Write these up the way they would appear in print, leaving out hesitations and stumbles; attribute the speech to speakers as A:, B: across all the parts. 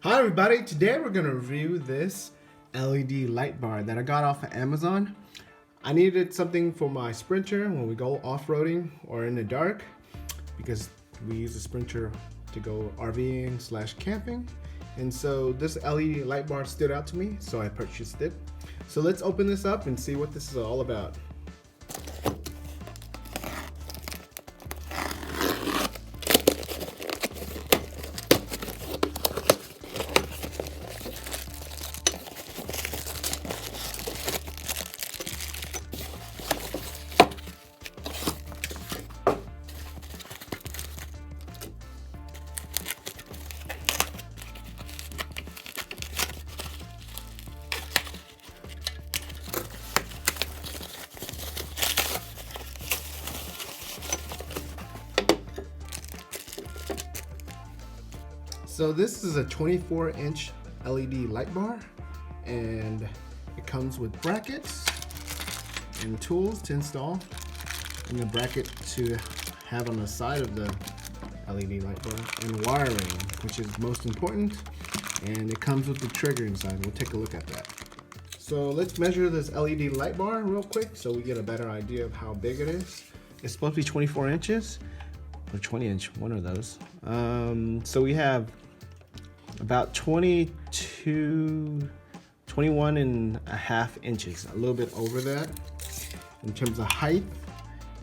A: Hi everybody, today we're going to review this LED light bar that I got off of Amazon. I needed something for my Sprinter when we go off-roading or in the dark because we use the Sprinter to go RVing / camping. And so this LED light bar stood out to me, so I purchased it. So let's open this up and see what this is all about. So this is a 24-inch LED light bar, and it comes with brackets and tools to install, and the bracket to have on the side of the LED light bar, and wiring, which is most important, and it comes with the trigger inside. We'll take a look at that. So let's measure this LED light bar real quick so we get a better idea of how big it is. It's supposed to be 24 inches or 20 inch, one of those. So we have about 21 and a half inches, a little bit over that. In terms of height,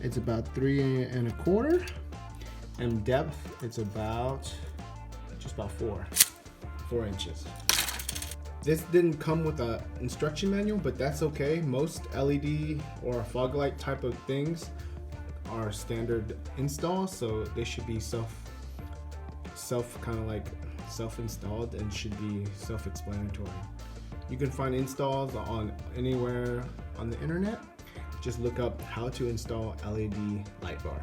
A: it's about 3 1/4, and depth, it's about just about 4 inches. This didn't come with an instruction manual, but that's okay. Most LED or fog light type of things are standard install, so they should be self-installed and should be self-explanatory. You can find installs on anywhere on the internet. Just look up how to install LED light bar.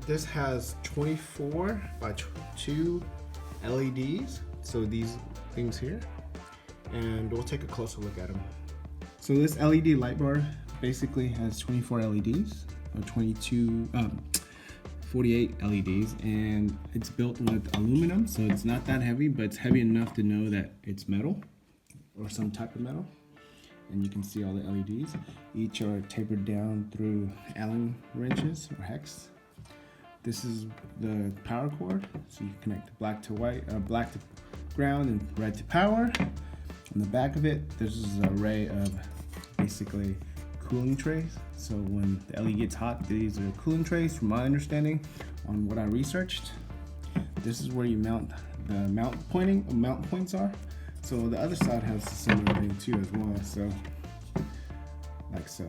A: This has 24 by 2 LEDs, so these things here, and we'll take a closer look at them. So this LED light bar basically has 24 LEDs, or 48 LEDs, and it's built with aluminum, so it's not that heavy, but it's heavy enough to know that it's metal or some type of metal. And you can see all the LEDs. Each are tapered down through Allen wrenches or hex. This is the power cord, so you connect black to white, black to ground, and red to power. On the back of it, this is an array of basically cooling trays. So when the LED gets hot, these are cooling trays from my understanding on what I researched. This is where you mount the mount points are. So the other side has a similar thing too as well, so like so.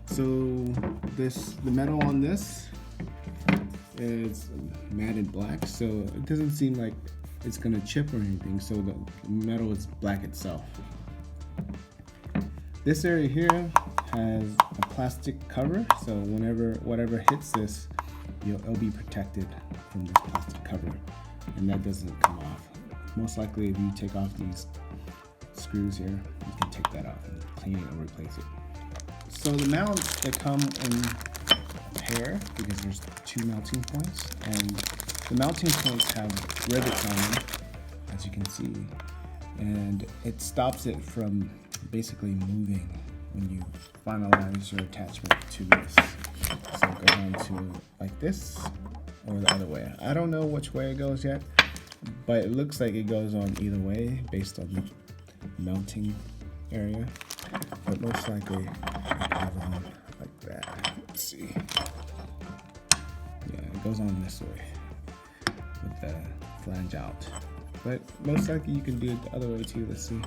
A: So the metal on this is matted black, so it doesn't seem like it's gonna chip or anything, so the metal is black itself. This area here has a plastic cover, so whatever hits this, it'll be protected from this plastic cover, and that doesn't come off. Most likely, if you take off these screws here, you can take that off and clean it or replace it. So the mounts, they come in a pair because there's 2 mounting points, and the mounting points have rivets on them, as you can see, and it stops it from basically moving when you finalize your attachment to this. So it goes on to like this or the other way. I don't know which way it goes yet, but it looks like it goes on either way based on the mounting area, but most likely it goes on like that. Let's see. Yeah, it goes on this way with the flange out, but most likely you can do it the other way too. Let's see.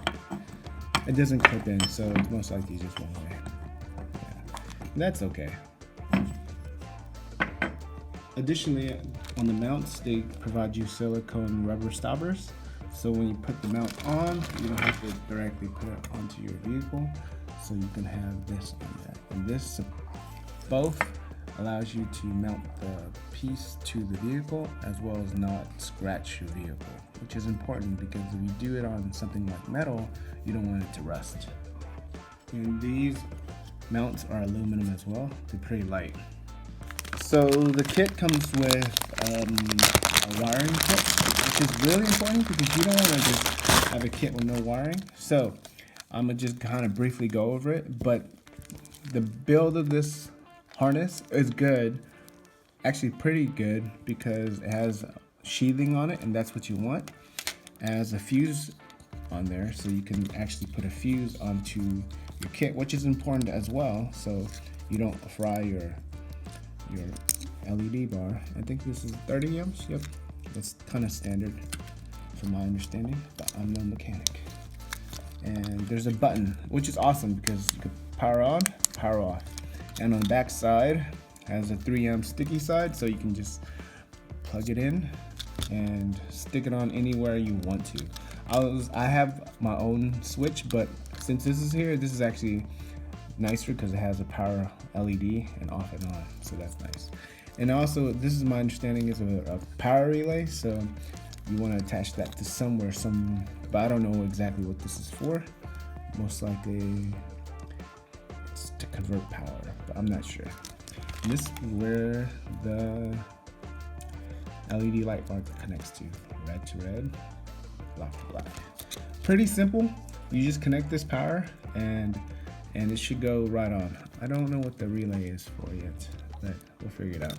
A: It doesn't clip in, so it's most likely just one way. Yeah, that's okay. Additionally, on the mounts, they provide you silicone rubber stoppers. So when you put the mount on, you don't have to directly put it onto your vehicle. So you can have this on that. And this both allows you to mount the piece to the vehicle as well as not scratch your vehicle, which is important because if you do it on something like metal, you don't want it to rust. And these mounts are aluminum as well. They're pretty light. So the kit comes with a wiring kit, which is really important because you don't want to just have a kit with no wiring. So I'm gonna just kind of briefly go over it, but the build of this harness is good, actually pretty good, because it has sheathing on it, and that's what you want. It has a fuse on there, so you can actually put a fuse onto your kit, which is important as well, so you don't fry your LED bar. I think this is 30 amps. Yep, that's kind of standard from my understanding, but I'm no mechanic. And there's a button, which is awesome because you can power on, power off. And on the back side has a 3 amp sticky side, so you can just plug it in and stick it on anywhere you want to. I have my own switch, but since this is here, this is actually nicer because it has a power LED and off and on, so that's nice. And also, this is my understanding is a power relay, so you want to attach that to somewhere, but I don't know exactly what this is for. Most likely it's to convert power, but I'm not sure. And this is where the LED light bar connects to, red to red, black to black. Pretty simple. You just connect this power and it should go right on. I don't know what the relay is for yet, but we'll figure it out.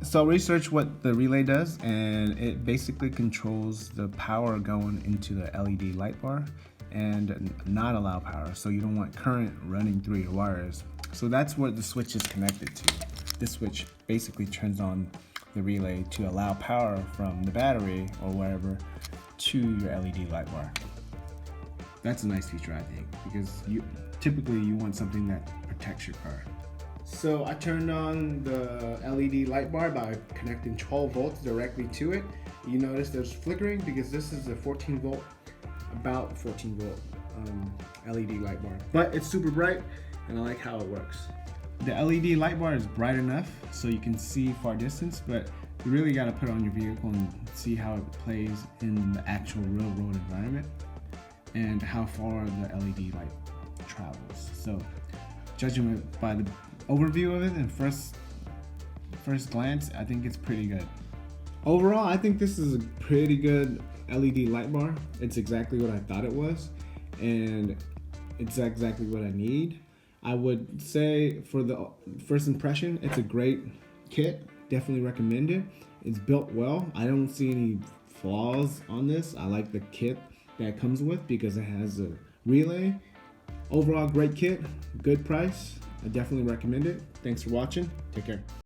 A: So I researched what the relay does, and it basically controls the power going into the LED light bar and not allow power. So you don't want current running through your wires. So that's what the switch is connected to. This switch basically turns on the relay to allow power from the battery or wherever to your LED light bar. That's a nice feature, I think, because typically you want something that protects your car. So I turned on the LED light bar by connecting 12 volts directly to it. You notice there's flickering because this is a 14 volt, about 14 volt LED light bar. But it's super bright and I like how it works. The LED light bar is bright enough so you can see far distance, but you really got to put it on your vehicle and see how it plays in the actual real road environment and how far the LED light travels. So judging by the overview of it and first glance, I think it's pretty good. Overall, I think this is a pretty good LED light bar. It's exactly what I thought it was, and it's exactly what I need. I would say for the first impression, it's a great kit. Definitely recommend it. It's built well. I don't see any flaws on this. I like the kit that it comes with because it has a relay. Overall, great kit, good price. I definitely recommend it. Thanks for watching. Take care.